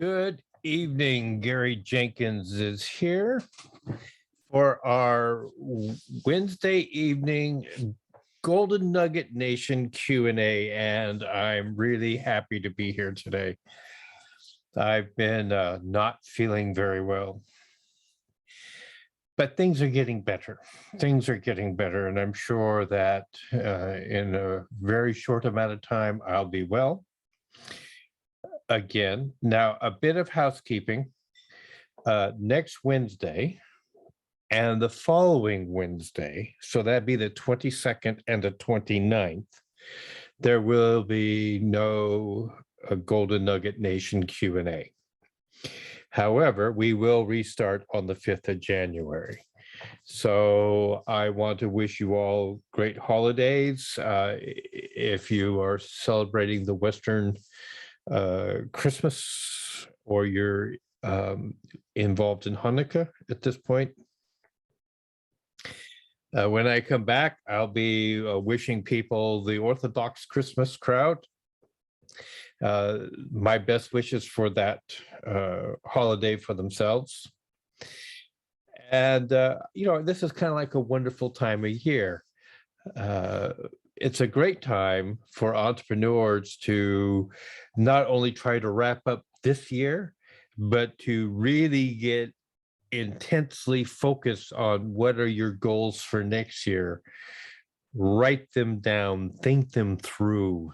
Good evening. Gary Jenkins is here for our Wednesday evening Golden Nugget Nation Q&A, and I'm really happy to be here today. I've been not feeling very well, but things are getting better. Things are getting better, and I'm sure that in a very short amount of time, I'll be well again. Now, a bit of housekeeping. Next Wednesday and the following Wednesday, so that'd be the 22nd and the 29th, there will be no Golden Nugget Nation Q&A. However, we will restart on the 5th of January. So I want to wish you all great holidays. If you are celebrating the Western Christmas, or you're involved in Hanukkah at this point. When I come back, I'll be wishing people the Orthodox Christmas crowd my best wishes for that holiday for themselves. And, this is kind of like a wonderful time of year. It's a great time for entrepreneurs to not only try to wrap up this year, but to really get intensely focused on what are your goals for next year. Write them down, think them through.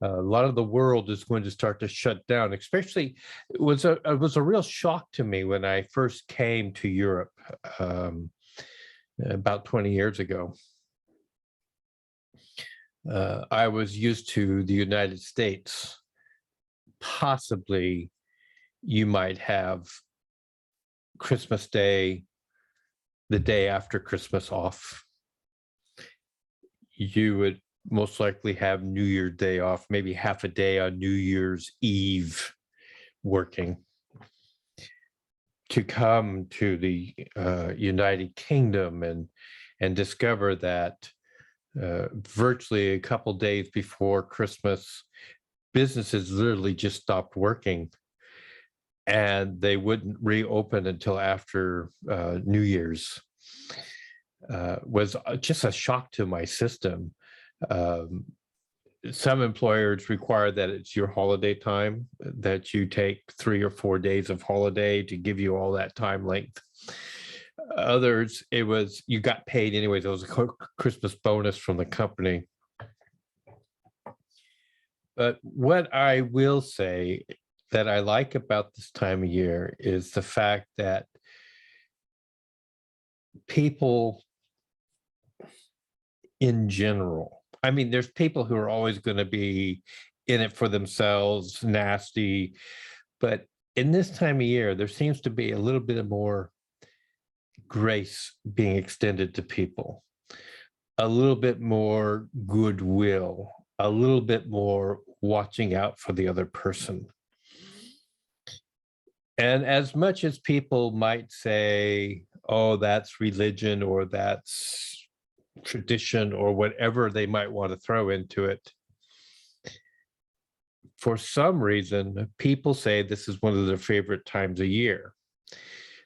A lot of the world is going to start to shut down. Especially, it was a real shock to me when I first came to Europe about 20 years ago. I was used to the United States. Possibly you might have Christmas Day, the day after Christmas off. You would most likely have New Year's Day off, maybe half a day on New Year's Eve working. To come to the United Kingdom and discover that virtually a couple days before Christmas, businesses literally just stopped working, and they wouldn't reopen until after New Year's, was just a shock to my system. Some employers require that it's your holiday time, that you take 3 or 4 days of holiday to give you all that time length. Others, it was you got paid anyways. It was a Christmas bonus from the company. But what I will say that I like about this time of year is the fact that people in general, I mean, there's people who are always going to be in it for themselves, nasty, but in this time of year, there seems to be a little bit of more grace being extended to people, a little bit more goodwill, a little bit more watching out for the other person. And as much as people might say, oh, that's religion, or that's tradition, or whatever they might want to throw into it, for some reason, people say this is one of their favorite times of year.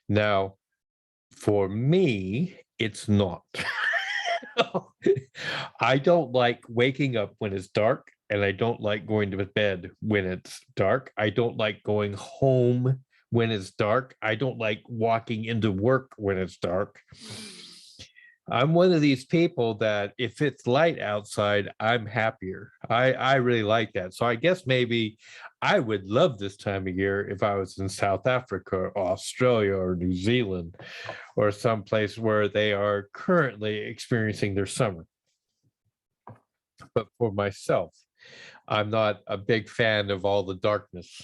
Now, for me, it's not. I don't like waking up when it's dark, and I don't like going to bed when it's dark. I don't like going home when it's dark. I don't like walking into work when it's dark. I'm one of these people that if it's light outside, I'm happier. I really like that. So I guess maybe I would love this time of year if I was in South Africa or Australia or New Zealand, or someplace where they are currently experiencing their summer. But for myself, I'm not a big fan of all the darkness.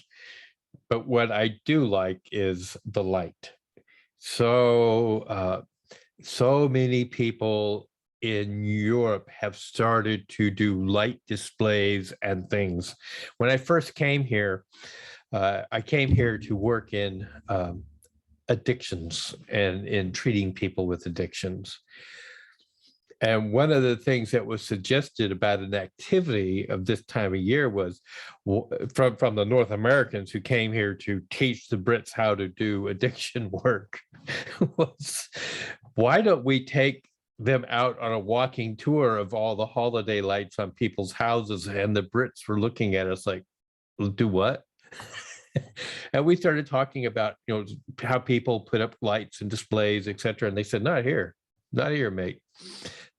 But what I do like is the light. So many people in Europe have started to do light displays and things. When I first came here, I came here to work in addictions and in treating people with addictions. And one of the things that was suggested about an activity of this time of year was from the North Americans who came here to teach the Brits how to do addiction work was, why don't we take them out on a walking tour of all the holiday lights on people's houses? And the Brits were looking at us like, do what? And we started talking about, how people put up lights and displays, et cetera. And they said, not here, mate,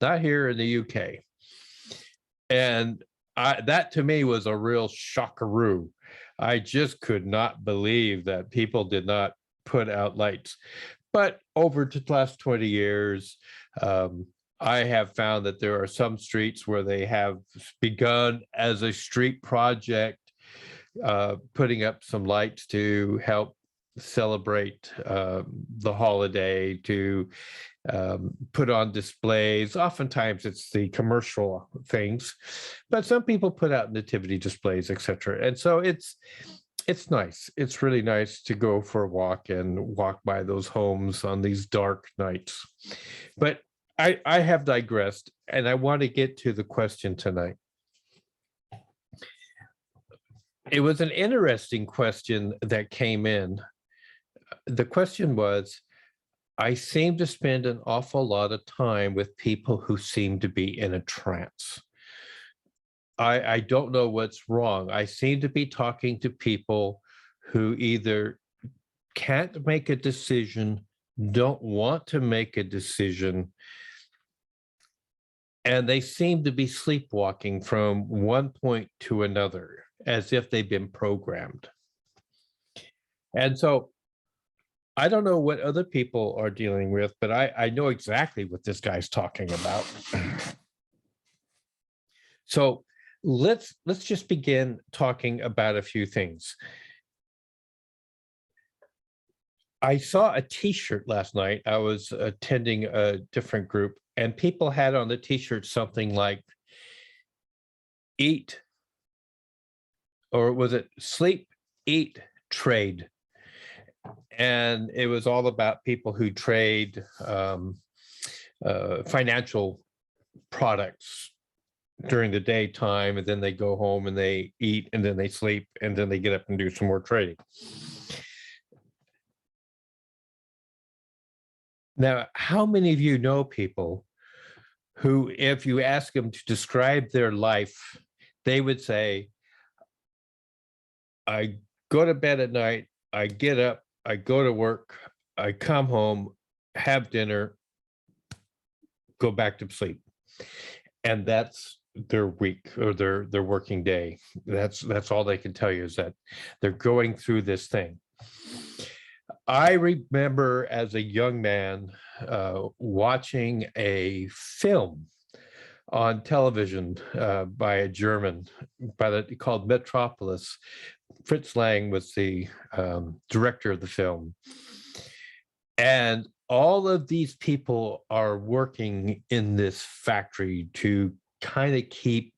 not here in the UK. And that to me was a real shockaroo. I just could not believe that people did not put out lights. But over the last 20 years, I have found that there are some streets where they have begun as a street project, putting up some lights to help celebrate the holiday, to put on displays. Oftentimes it's the commercial things, but some people put out nativity displays, etc. And so it's nice. It's really nice to go for a walk and walk by those homes on these dark nights. But I have digressed, and I want to get to the question tonight. It was an interesting question that came in. The question was, I seem to spend an awful lot of time with people who seem to be in a trance. I don't know what's wrong. I seem to be talking to people who either can't make a decision, don't want to make a decision, and they seem to be sleepwalking from one point to another, as if they've been programmed. And so I don't know what other people are dealing with, but I know exactly what this guy's talking about. So let's just begin talking about a few things. I saw a t-shirt last night. I was attending a different group, and people had on the t-shirt something like eat, or was it sleep, eat, trade? And it was all about people who trade financial products during the daytime, and then they go home and they eat, and then they sleep, and then they get up and do some more trading. Now, how many of you know people who, if you ask them to describe their life, they would say, I go to bed at night, I get up, I go to work, I come home, have dinner, go back to sleep. And that's their week, or their working day. That's all they can tell you, is that they're going through this thing. I remember as a young man watching a film on television by a German called Metropolis. Fritz Lang was the director of the film. And all of these people are working in this factory to kind of keep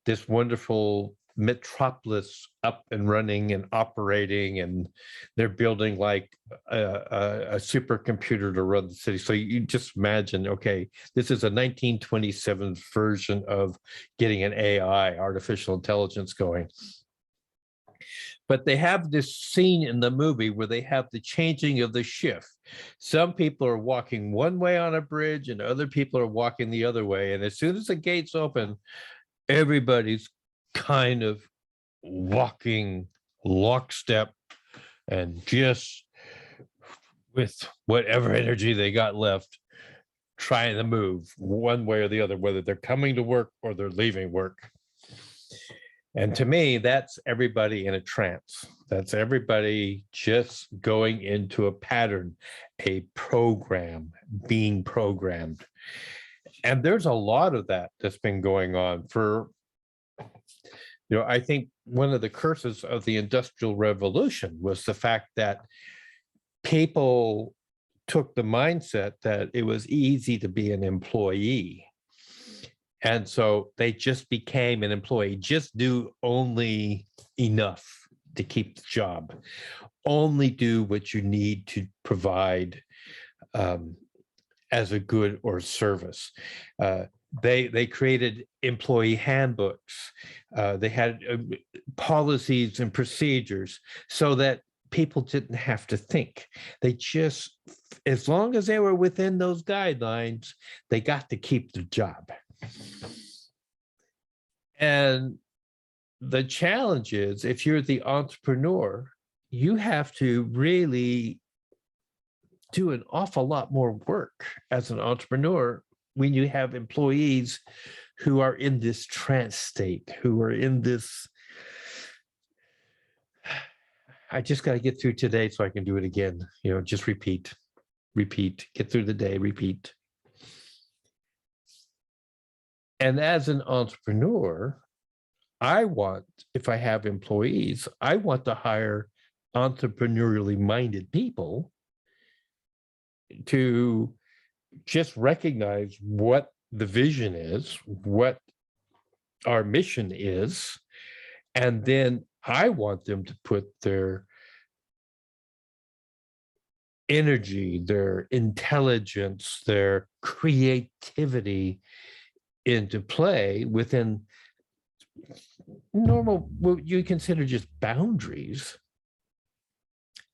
this wonderful metropolis up and running and operating, and they're building like a supercomputer to run the city. So you just imagine, okay, this is a 1927 version of getting an AI, artificial intelligence, going. But they have this scene in the movie where they have the changing of the shift. Some people are walking one way on a bridge and other people are walking the other way. And as soon as the gates open, everybody's kind of walking lockstep and just with whatever energy they got left, trying to move one way or the other, whether they're coming to work or they're leaving work. And to me, that's everybody in a trance. That's everybody just going into a pattern, a program, being programmed. And there's a lot of that that's been going on for, I think one of the curses of the Industrial Revolution was the fact that people took the mindset that it was easy to be an employee. And so they just became an employee, just do only enough to keep the job, only do what you need to provide as a good or service. They created employee handbooks. They had policies and procedures so that people didn't have to think. They just, as long as they were within those guidelines, they got to keep the job. And the challenge is, if you're the entrepreneur, you have to really do an awful lot more work as an entrepreneur when you have employees who are in this trance state, who are in this, I just got to get through today so I can do it again. Just repeat, get through the day, repeat. And as an entrepreneur, if I have employees, I want to hire entrepreneurially minded people to just recognize what the vision is, what our mission is, and then I want them to put their energy, their intelligence, their creativity into play within normal, what you consider just boundaries,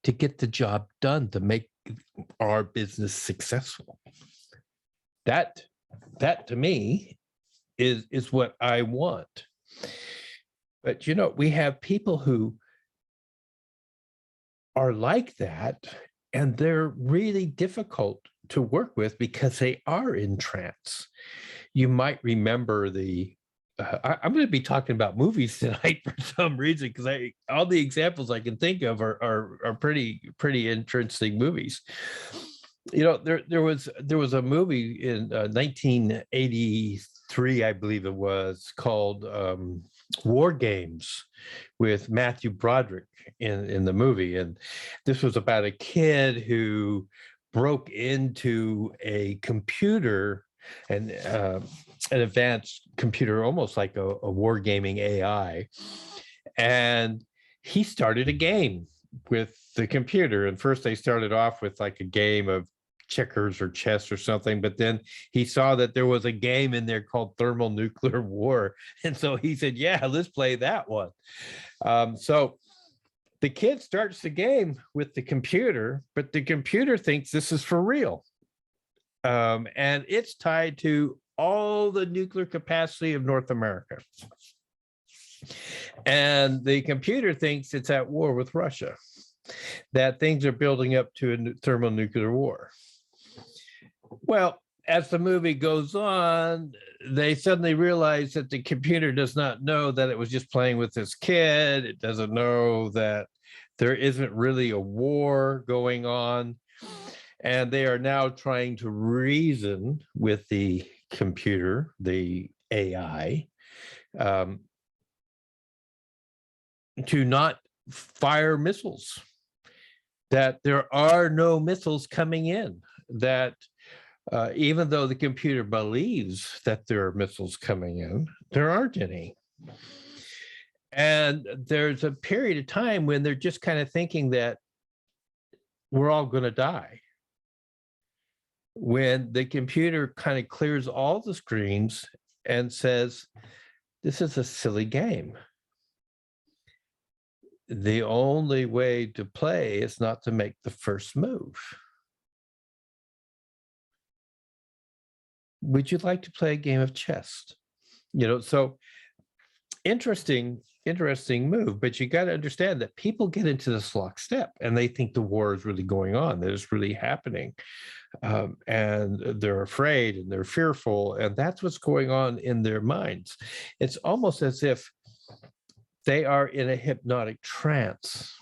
to get the job done, to make our business successful. That to me is what I want. But we have people who are like that, and they're really difficult to work with because they are in trance. You might remember I'm going to be talking about movies tonight for some reason, because all the examples I can think of are pretty interesting movies. There was a movie in 1983, I believe it was, called War Games, with Matthew Broderick in the movie, and this was about a kid who broke into a computer, and an advanced computer, almost like a wargaming AI. And he started a game with the computer. And first they started off with like a game of checkers or chess or something, but then he saw that there was a game in there called thermonuclear war. And so he said, yeah, let's play that one. So the kid starts the game with the computer, but the computer thinks this is for real. And it's tied to all the nuclear capacity of North America. And the computer thinks it's at war with Russia, that things are building up to a thermonuclear war. Well, as the movie goes on, they suddenly realize that the computer does not know that it was just playing with this kid. It doesn't know that there isn't really a war going on. And they are now trying to reason with the computer, the AI, to not fire missiles, that there are no missiles coming in, that even though the computer believes that there are missiles coming in, there aren't any. And there's a period of time when they're just kind of thinking that we're all going to die, when the computer kind of clears all the screens and says, this is a silly game. The only way to play is not to make the first move. Would you like to play a game of chess? So interesting move, but you got to understand that people get into this lockstep and they think the war is really going on, that it's really happening. And they're afraid and they're fearful, and that's what's going on in their minds. It's almost as if they are in a hypnotic trance.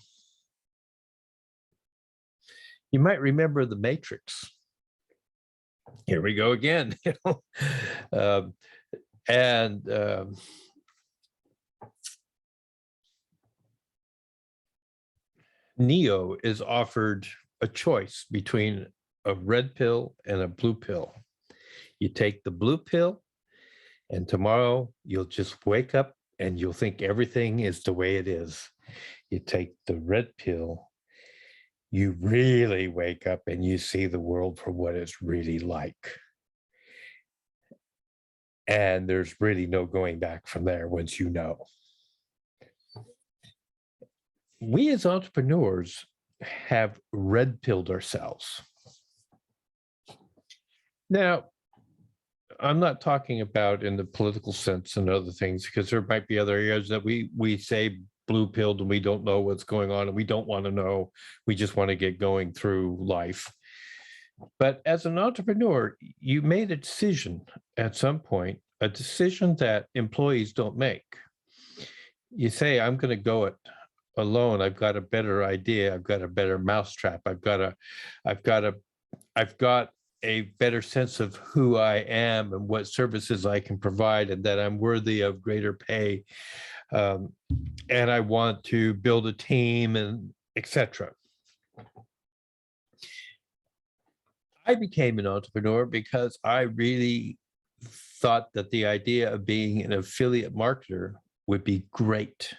You might remember The Matrix. Here we go again. Neo is offered a choice between a red pill and a blue pill. You take the blue pill, and tomorrow you'll just wake up and you'll think everything is the way it is. You take the red pill, you really wake up and you see the world for what it's really like. And there's really no going back from there once you know. We as entrepreneurs have red pilled ourselves. Now, I'm not talking about in the political sense and other things, because there might be other areas that we say blue pilled and we don't know what's going on and we don't want to know. We just want to get going through life. But as an entrepreneur, you made a decision at some point, a decision that employees don't make. You say, I'm going to go it alone. I've got a better idea. I've got a better mousetrap. I've got a better sense of who I am and what services I can provide, and that I'm worthy of greater pay. And I want to build a team and etc. I became an entrepreneur because I really thought that the idea of being an affiliate marketer would be great.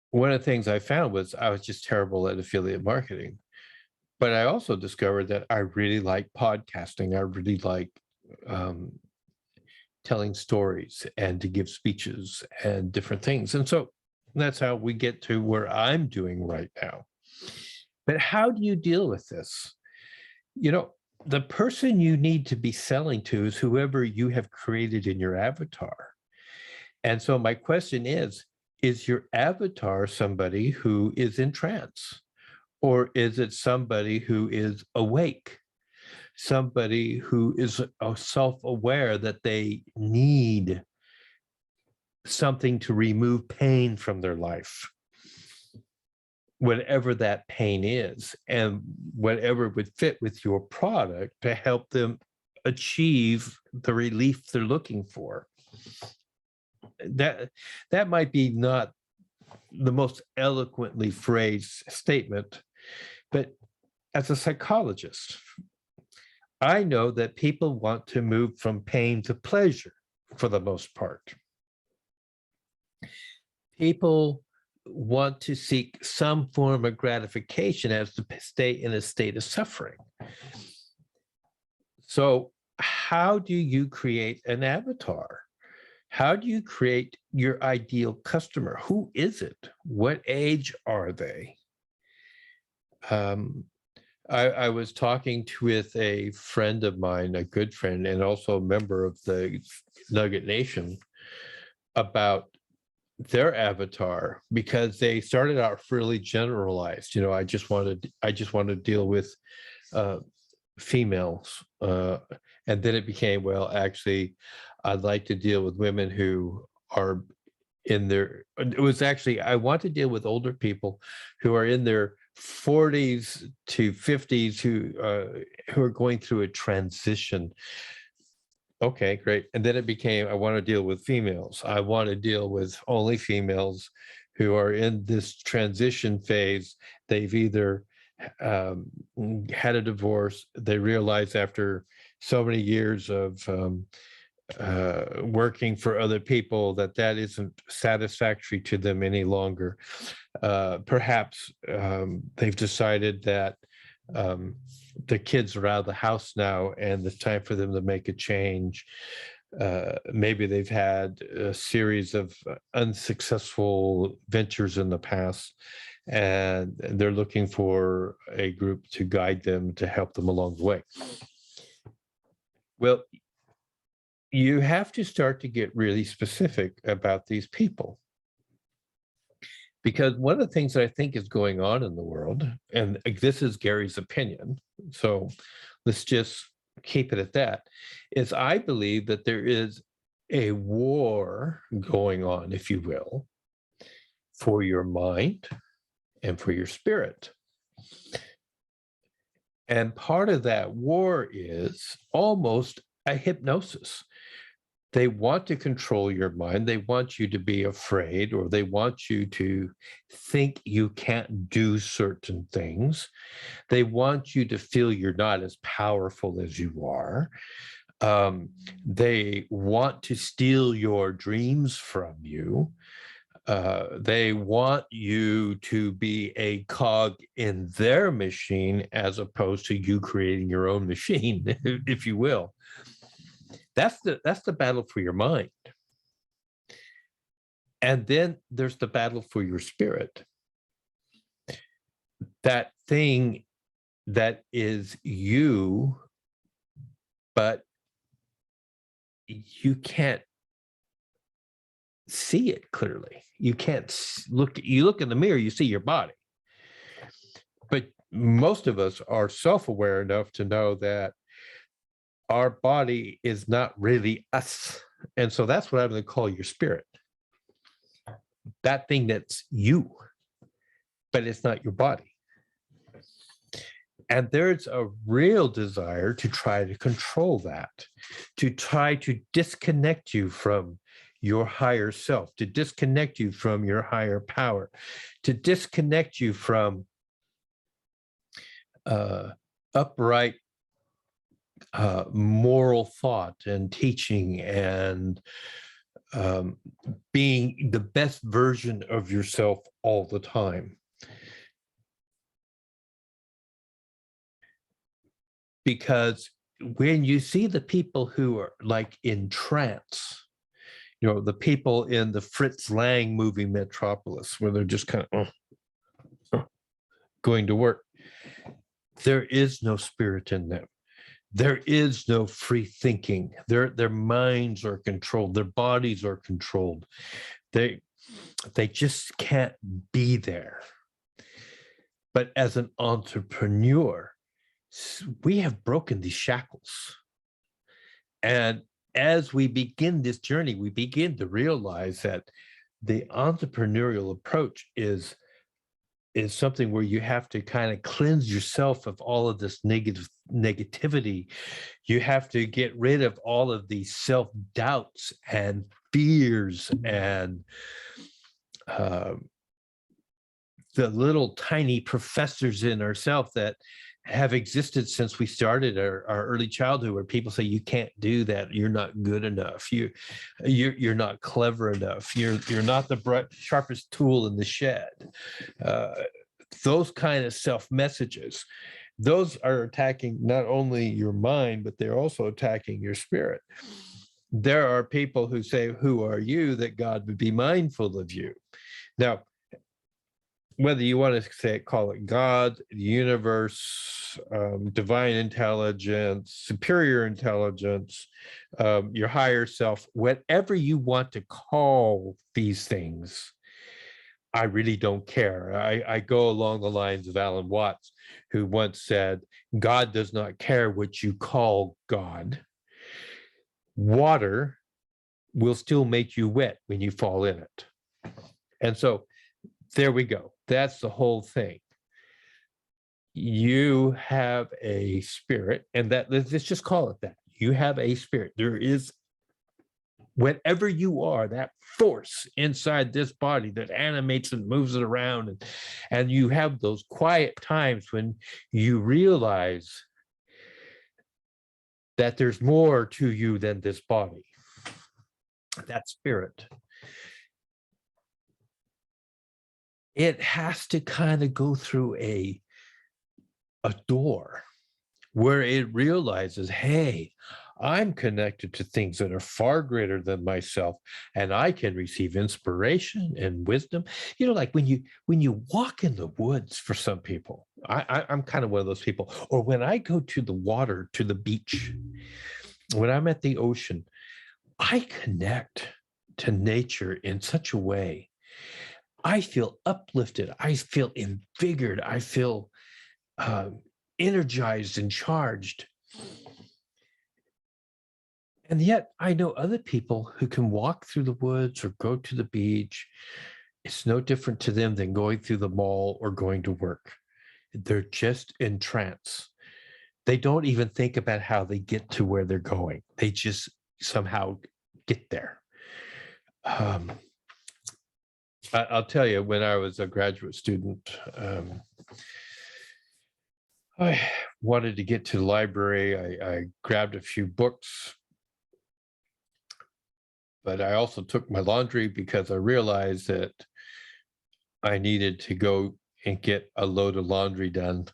One of the things I found was I was just terrible at affiliate marketing. But I also discovered that I really like podcasting. I really like telling stories and to give speeches and different things. And so that's how we get to where I'm doing right now. But how do you deal with this? You know, the person you need to be selling to is whoever you have created in your avatar. And so my question is your avatar somebody who is in trance? Or is it somebody who is awake? Somebody who is self-aware that they need something to remove pain from their life, whatever that pain is, and whatever would fit with your product to help them achieve the relief they're looking for. That might be not the most eloquently phrased statement, but as a psychologist, I know that people want to move from pain to pleasure for the most part. People want to seek some form of gratification as to stay in a state of suffering. So how do you create an avatar? How do you create your ideal customer? Who is it? What age are they? I was talking with a friend of mine, a good friend, and also a member of the Nugget Nation, about their avatar, because they started out really generalized. You know, I just want to deal with females, and then it became, well, actually, I'd like to deal with women who are in their. It was actually, I want to deal with older people who are in their 40s to 50s who are going through a transition. Okay, great. And then it became, I want to deal with females. I want to deal with only females who are in this transition phase. They've either had a divorce. They realize after so many years of working for other people that isn't satisfactory to them any longer. Perhaps they've decided that the kids are out of the house now and it's time for them to make a change. Maybe they've had a series of unsuccessful ventures in the past, and they're looking for a group to guide them, to help them along the way. Well, you have to start to get really specific about these people. Because one of the things that I think is going on in the world, and this is Gary's opinion, so let's just keep it at that, is I believe that there is a war going on, if you will, for your mind and for your spirit. And part of that war is almost a hypnosis. They want to control your mind. They want you to be afraid, or they want you to think you can't do certain things. They want you to feel you're not as powerful as you are. They want to steal your dreams from you. They want you to be a cog in their machine as opposed to you creating your own machine, if you will. That's the battle for your mind. And then there's the battle for your spirit. That thing that is you, but you can't see it clearly. You can't look, you look in the mirror, you see your body. But most of us are self-aware enough to know that our body is not really us. And so that's what I'm going to call your spirit. That thing that's you, but it's not your body. And there's a real desire to try to control that, to try to disconnect you from your higher self, to disconnect you from your higher power, to disconnect you from upright moral thought and teaching and being the best version of yourself all the time. Because when you see the people who are like in trance, you know, the people in the Fritz Lang movie Metropolis, where they're just kind of going to work, there is no spirit in them. There is no free thinking. Their minds are controlled. Their bodies are controlled. They just can't be there. But as an entrepreneur, we have broken these shackles. And as we begin this journey, we begin to realize that the entrepreneurial approach is something where you have to kind of cleanse yourself of all of this negativity. You have to get rid of all of these self-doubts and fears and the little tiny professors in ourselves that have existed since we started our early childhood, where people say you can't do that, you're not good enough, you're not clever enough, you're not the sharpest tool in the shed. Those kind of self messages, those are attacking not only your mind, but they're also attacking your spirit. There are people who say, who are you that God would be mindful of you? Now, whether you want to say, call it God, the universe, divine intelligence, superior intelligence, your higher self, whatever you want to call these things, I really don't care. I go along the lines of Alan Watts, who once said, God does not care what you call God. Water will still make you wet when you fall in it. And so there we go. That's the whole thing. You have a spirit, and that, let's just call it that. You have a spirit. There is, whatever you are, that force inside this body that animates and moves it around. And you have those quiet times when you realize that there's more to you than this body, that spirit. It has to kind of go through a door where it realizes, hey, I'm connected to things that are far greater than myself, and I can receive inspiration and wisdom. You know, like when you walk in the woods, for some people, I'm kind of one of those people, or when I go to the water, to the beach, when I'm at the ocean, I connect to nature in such a way. I feel uplifted. I feel invigorated. I feel energized and charged. And yet I know other people who can walk through the woods or go to the beach. It's no different to them than going through the mall or going to work. They're just in trance. They don't even think about how they get to where they're going. They just somehow get there. I'll tell you, when I was a graduate student, I wanted to get to the library. I grabbed a few books. But I also took my laundry because I realized that I needed to go and get a load of laundry done.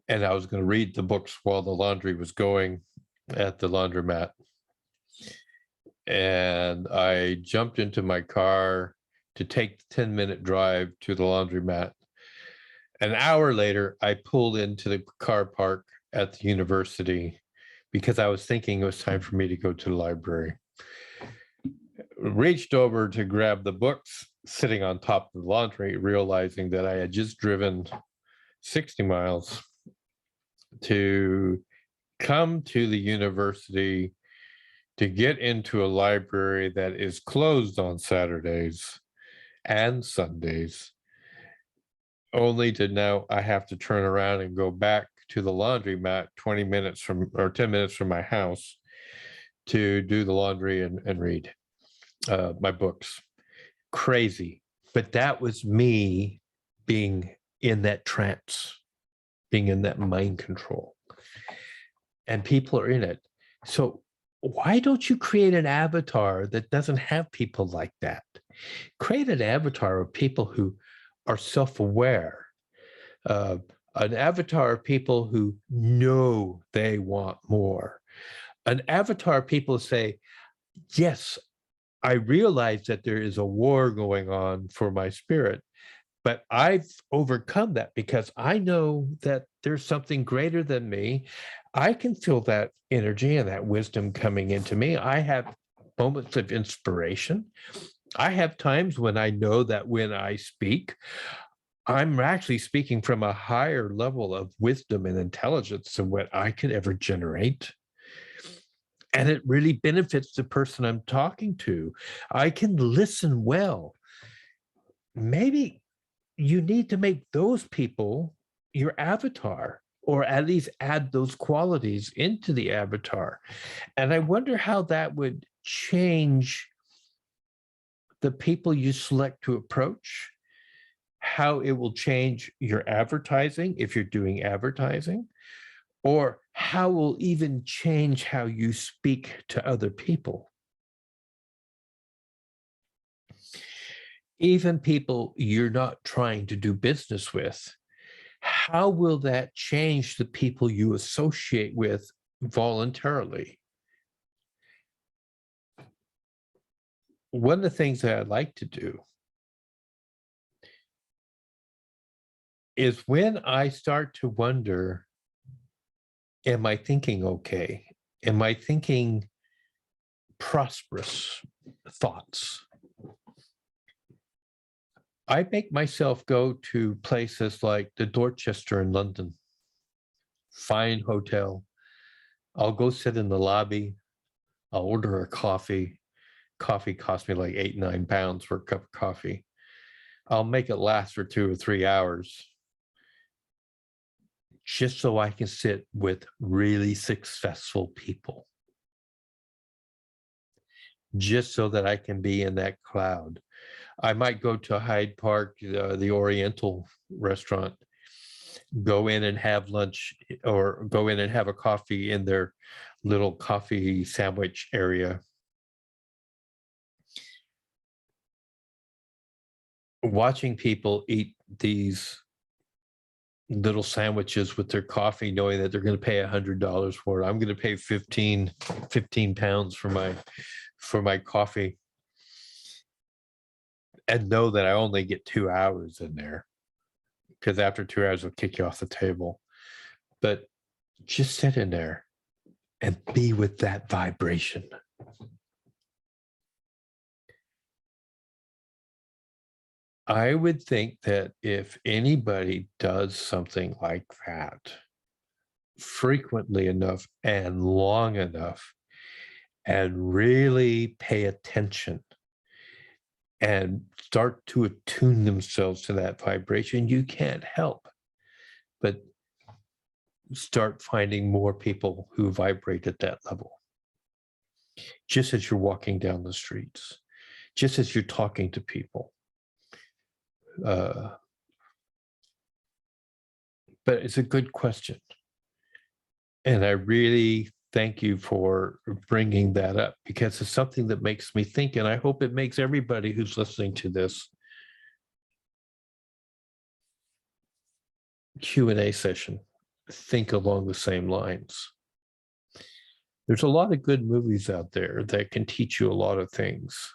And I was going to read the books while the laundry was going at the laundromat. And I jumped into my car to take the 10-minute drive to the laundromat. An hour later, I pulled into the car park at the university because I was thinking it was time for me to go to the library. Reached over to grab the books sitting on top of the laundry, realizing that I had just driven 60 miles to come to the university to get into a library that is closed on Saturdays and Sundays, only to now I have to turn around and go back to the laundromat 20 minutes from or 10 minutes from my house to do the laundry and read my books. Crazy. But that was me being in that trance, being in that mind control. And people are in it. So why don't you create an avatar that doesn't have people like that? Create an avatar of people who are self-aware, an avatar of people who know they want more, an avatar of people who say, yes, I realize that there is a war going on for my spirit, but I've overcome that because I know that there's something greater than me. I can feel that energy and that wisdom coming into me. I have moments of inspiration. I have times when I know that when I speak, I'm actually speaking from a higher level of wisdom and intelligence than what I could ever generate. And it really benefits the person I'm talking to. I can listen well. Maybe you need to make those people your avatar, or at least add those qualities into the avatar. And I wonder how that would change the people you select to approach, how it will change your advertising if you're doing advertising, or how it will even change how you speak to other people. Even people you're not trying to do business with, how will that change the people you associate with voluntarily? One of the things that I'd like to do is when I start to wonder, am I thinking okay? Am I thinking prosperous thoughts? I make myself go to places like the Dorchester in London, fine hotel. I'll go sit in the lobby. I'll order a coffee. Coffee costs me like £8-9 for a cup of coffee. I'll make it last for 2 or 3 hours just so I can sit with really successful people, just so that I can be in that cloud. I might go to Hyde Park, the Oriental restaurant, go in and have lunch, or go in and have a coffee in their little coffee sandwich area. Watching people eat these little sandwiches with their coffee, knowing that they're going to pay $100 for it. I'm going to pay 15 pounds for my coffee, and know that I only get 2 hours in there, because after 2 hours, they'll kick you off the table. But just sit in there and be with that vibration. I would think that if anybody does something like that frequently enough and long enough, and really pay attention and start to attune themselves to that vibration, you can't help but start finding more people who vibrate at that level. Just as you're walking down the streets, just as you're talking to people. But it's a good question. And I really thank you for bringing that up, because it's something that makes me think, and I hope it makes everybody who's listening to this Q&A session think along the same lines. There's a lot of good movies out there that can teach you a lot of things,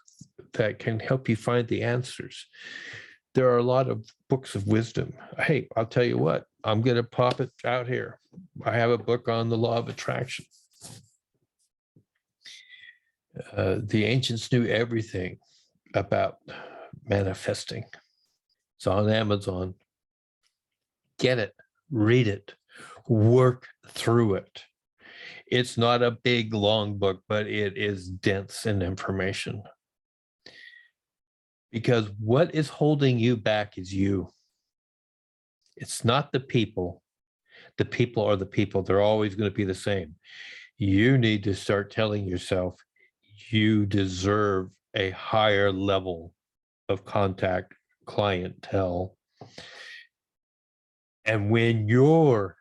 that can help you find the answers. There are a lot of books of wisdom. Hey, I'll tell you what, I'm going to pop it out here. I have a book on the law of attraction. The ancients knew everything about manifesting. It's on Amazon. Get it, read it, work through it. It's not a big, long book, but it is dense in information. Because what is holding you back is you. It's not the people. The people are the people. They're always going to be the same. You need to start telling yourself you deserve a higher level of contact, clientele. And when your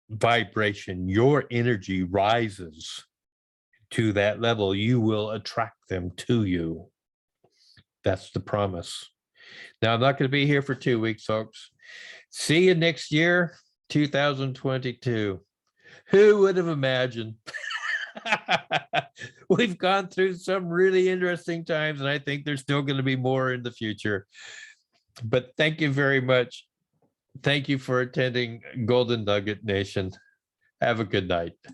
vibration, your energy rises to that level, you will attract them to you. That's the promise. Now, I'm not going to be here for 2 weeks, folks. See you next year, 2022. Who would have imagined? We've gone through some really interesting times, and I think there's still going to be more in the future. But thank you very much. Thank you for attending Golden Nugget Nation. Have a good night.